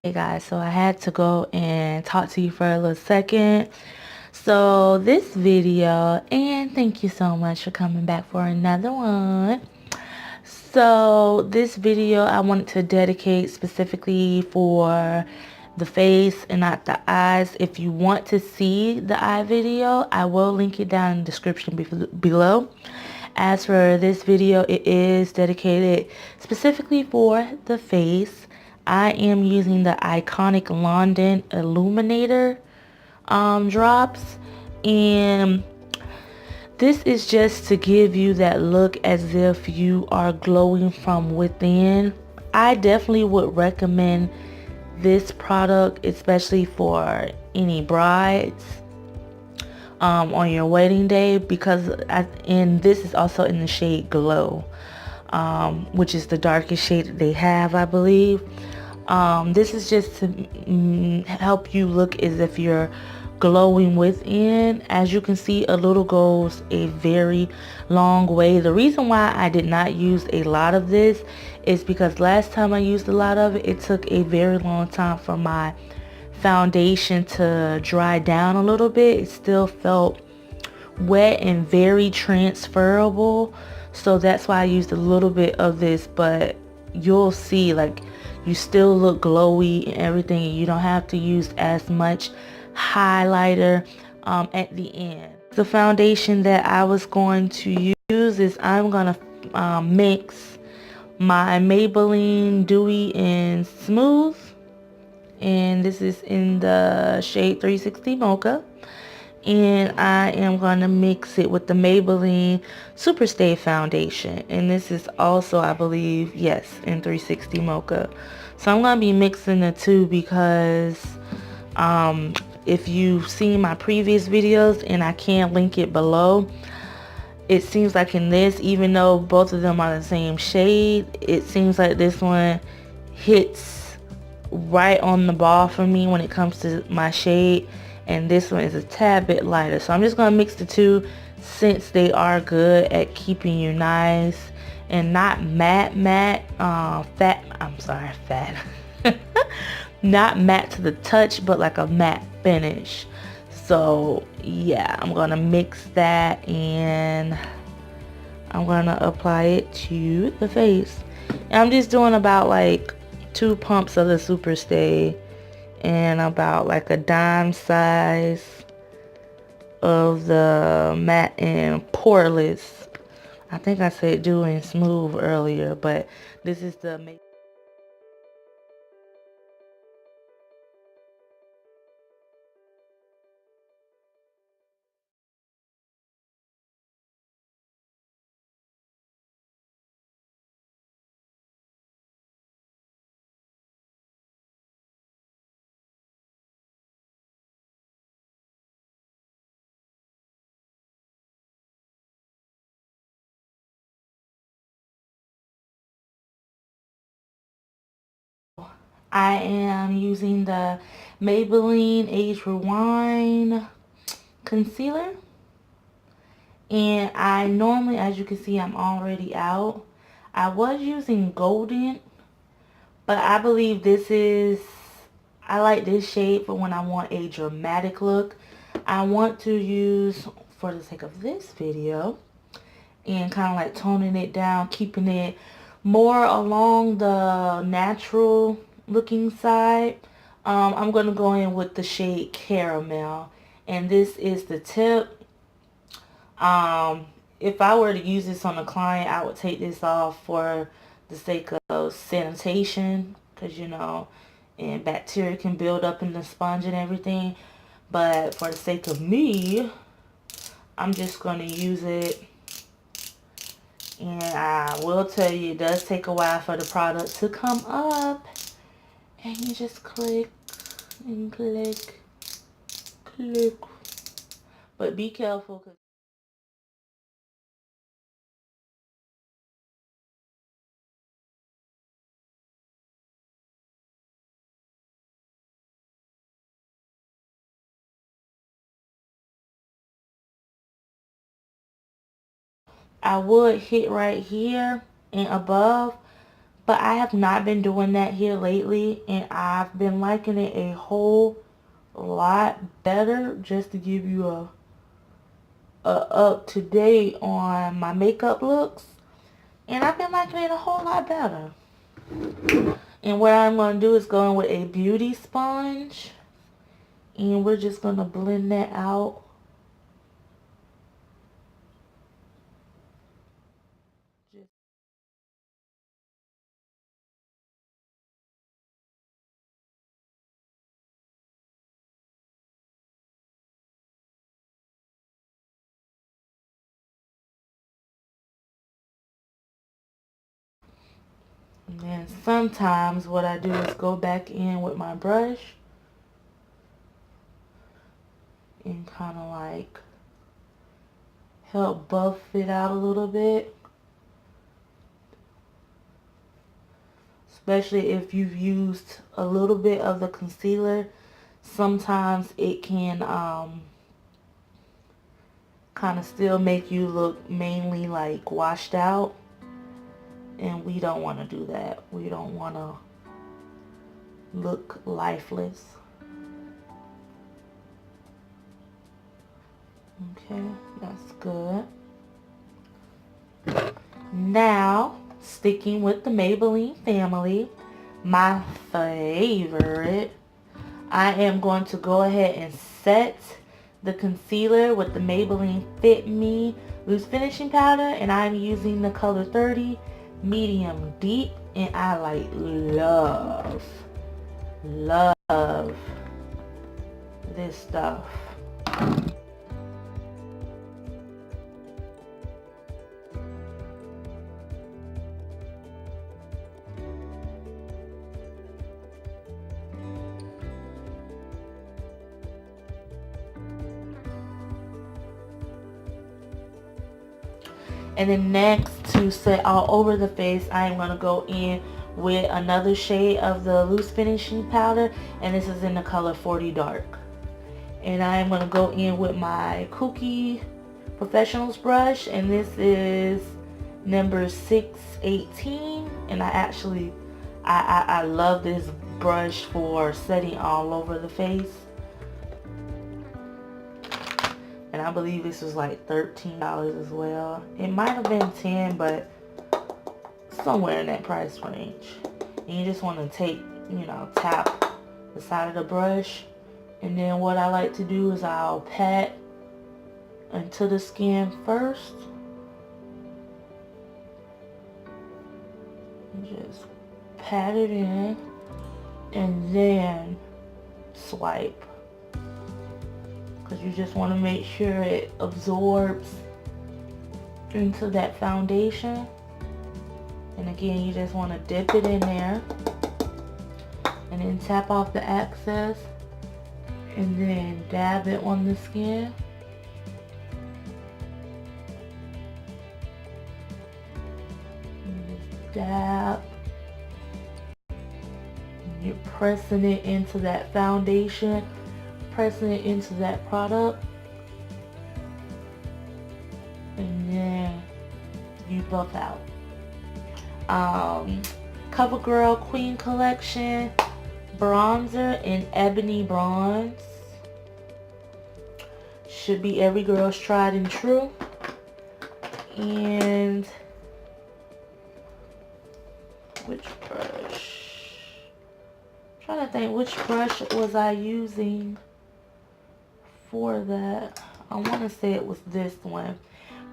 Hey guys, so I had to go and talk to you for a little second. So this video, and thank you so much for coming back for another one. So this video I wanted to dedicate specifically for the face and not the eyes. If you want to see the eye video, I will link it down in the description below. As for this video, it is dedicated specifically for the face. I am using the iconic London Illuminator drops, and this is just to give you that look as if you are glowing from within. I definitely would recommend this product, especially for any brides on your wedding day, because and this is also in the shade Glow, which is the darkest shade that they have, I believe. This is just to help you look as if you're glowing within. As you can see, a little goes a very long way. The reason why I did not use a lot of this is because last time I used a lot of it, it took a very long time for my foundation to dry down a little bit. It still felt wet and very transferable, so that's why I used a little bit of this. But you'll see, like, you still look glowy and everything. You don't have to use as much highlighter at the end. The foundation that I was going to use is I'm gonna mix my Maybelline Dewy and Smooth, and this is in the shade 360 Mocha, and I am going to mix it with the Maybelline Superstay foundation, and this is also, I believe, yes, in 360 Mocha. So I'm going to be mixing the two because if you've seen my previous videos, and I can link it below, it seems like in this, even though both of them are the same shade, it seems like this one hits right on the ball for me when it comes to my shade, and this one is a tad bit lighter. So I'm just going to mix the two, since they are good at keeping you nice and not fat, not matte to the touch, but like a matte finish. So yeah, I'm gonna mix that and I'm gonna apply it to the face. And I'm just doing about like 2 pumps of the Superstay and about like a dime size of the matte and poreless. I think I said Dewy and Smooth earlier, but this is the make. I am using the Maybelline Age Rewind concealer, and I normally, as you can see, I'm already out. I was using Golden, but I believe this is, I like this shade for when I want a dramatic look. I want to use, for the sake of this video, and kind of like toning it down, keeping it more along the natural looking side. I'm going to go in with the shade Caramel, and this is the tip. If I were to use this on a client, I would take this off for the sake of sanitation, because you know, and bacteria can build up in the sponge and everything. But for the sake of me, I'm just going to use it. And I will tell you, it does take a while for the product to come up. And you just click and click, click. But be careful, because I would hit right here and above, But I have not been doing that here lately, and I've been liking it a whole lot better. Just to give you a up to date on my makeup looks, and I've been liking it a whole lot better. And what I'm going to do is go in with a beauty sponge, and we're just going to blend that out. And then sometimes what I do is go back in with my brush and kind of like help buff it out a little bit. Especially if you've used a little bit of the concealer, sometimes it can kind of still make you look mainly like washed out. And we don't want to do that. We don't want to look lifeless. Okay, that's good. Now, sticking with the Maybelline family, my favorite, I am going to go ahead and set the concealer with the Maybelline Fit Me Loose Finishing Powder, and I'm using the color 30 Medium Deep, and I like love this stuff. And then next, to set all over the face, I am going to go in with another shade of the loose finishing powder, and this is in the color 40 Dark. And I am going to go in with my Kooky Professionals brush, and this is number 618. And I love this brush for setting all over the face. And I believe this was like $13 as well. It might have been 10, but somewhere in that price range. And you just want to take, tap the side of the brush. And then what I like to do is I'll pat into the skin first. And just pat it in. And then swipe. Because you just want to make sure it absorbs into that foundation. And again, you just want to dip it in there and then tap off the excess and then dab it on the skin. And just dab. You're pressing it into that foundation, pressing it into that product, and then you buff out. CoverGirl Queen Collection bronzer in Ebony Bronze. Should be every girl's tried and true. And which brush? I'm trying to think, which brush was I using for that? I want to say it was this one.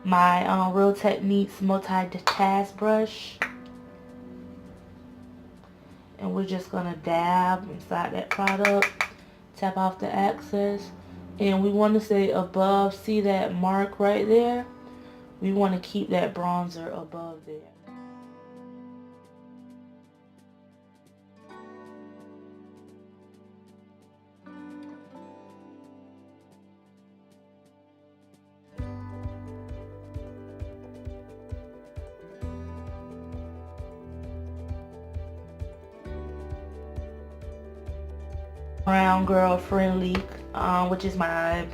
My Real Techniques multi-task brush. And we're just going to dab inside that product. Tap off the excess. And we want to stay above. See that mark right there? We want to keep that bronzer above there. Brown Girl Friendly, which is my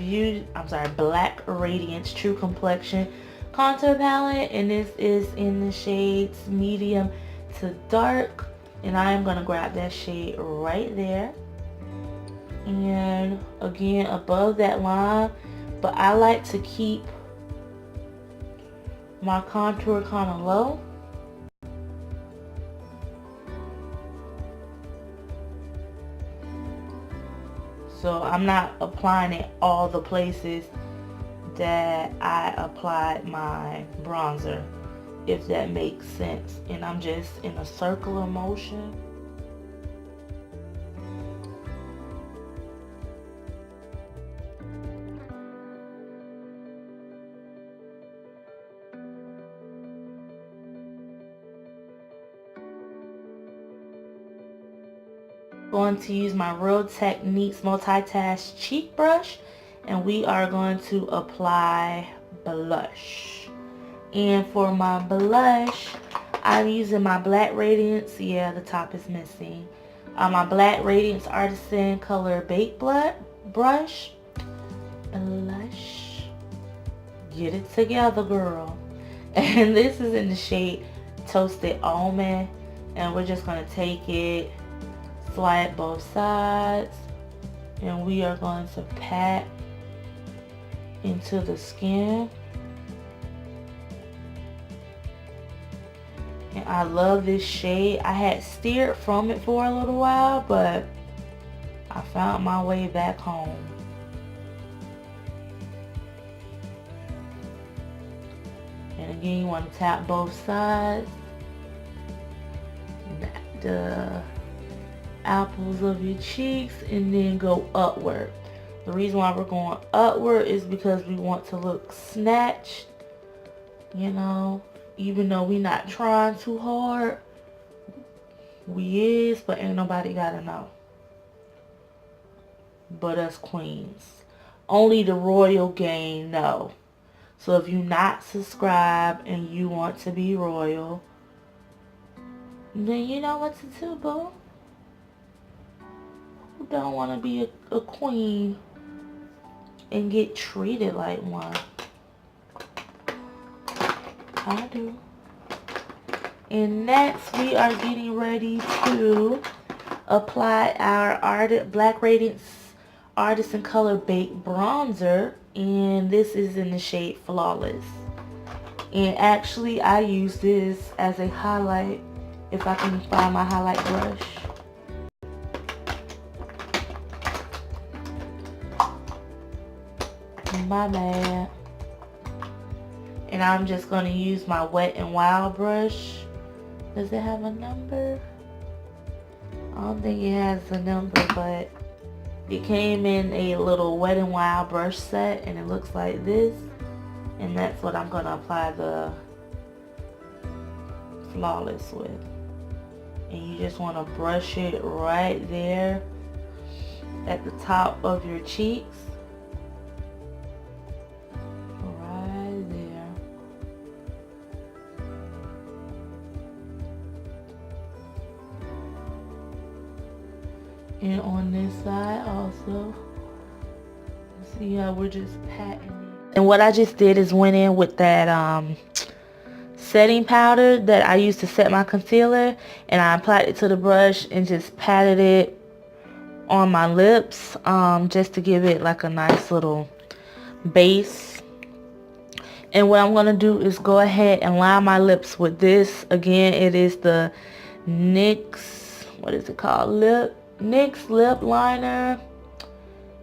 Black Radiance True Complexion contour palette, and this is in the shades medium to dark, and I am going to grab that shade right there. And again, above that line, but I like to keep my contour kind of low. So I'm not applying it all the places that I applied my bronzer, if that makes sense. And I'm just in a circular motion. Going to use my Real Techniques multitask cheek brush, and we are going to apply blush. And for my blush, I'm using my Black Radiance. Yeah, the top is missing. My Black Radiance Artisan Color Baked brush. Blush. Get it together, girl. And this is in the shade Toasted Almond, and we're just going to take it, slide both sides, and we are going to pat into the skin. And I love this shade. I had steered from it for a little while, but I found my way back home. And again, you want to tap both sides. The apples of your cheeks, and then go upward. The reason why we're going upward is because we want to look snatched, you know, even though we not trying too hard. We is, but ain't nobody gotta know but us queens. Only the royal gang know. So if you not subscribed and you want to be royal, then you know what to do, boo. Who don't want to be a queen and get treated like one? I do. And next, we are getting ready to apply our Black Radiance Artisan Color Baked Bronzer. And this is in the shade Flawless. And actually, I use this as a highlight, if I can find my highlight brush. My bad. And I'm just going to use my Wet n Wild brush. Does it have a number? I don't think it has a number, but it came in a little Wet n Wild brush set, and it looks like this. And that's what I'm going to apply the Flawless with. And you just want to brush it right there at the top of your cheeks. Right there. And on this side also. See how we're just patting it. And what I just did is went in with that setting powder that I used to set my concealer, and I applied it to the brush and just patted it on my lips, just to give it like a nice little base. And what I'm going to do is go ahead and line my lips with this. Again, it is the NYX, what is it called? NYX lip liner.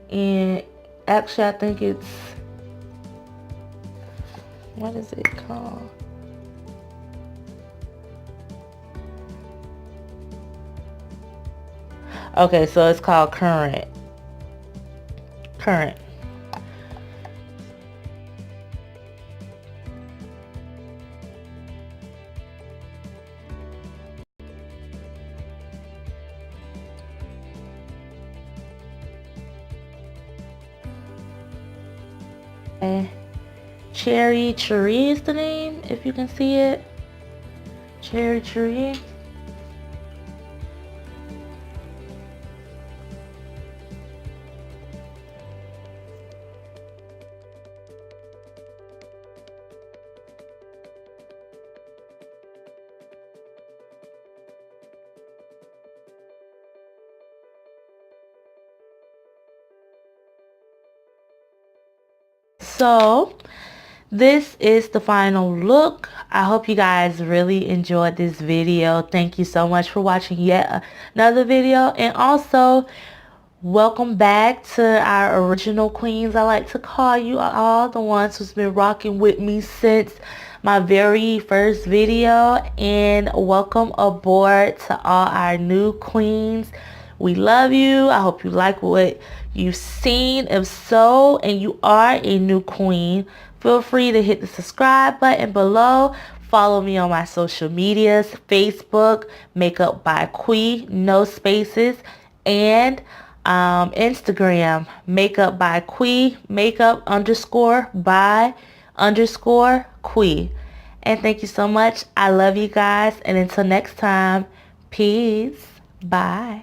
And actually I think it's, what is it called? Okay, so it's called Current. Cherry is the name, if you can see it. Cherry. So this is the final look. I hope you guys really enjoyed this video. Thank you so much for watching yet another video. And also, welcome back to our original queens. I like to call you all, the ones who's been rocking with me since my very first video. And welcome aboard to all our new queens. We love you. I hope you like what you've seen. If so, and you are a new queen, feel free to hit the subscribe button below. Follow me on my social medias, Facebook, makeupbyqui, no spaces, and Instagram, makeupbyqui, makeup_by_qui. And thank you so much. I love you guys. And until next time, peace. Bye.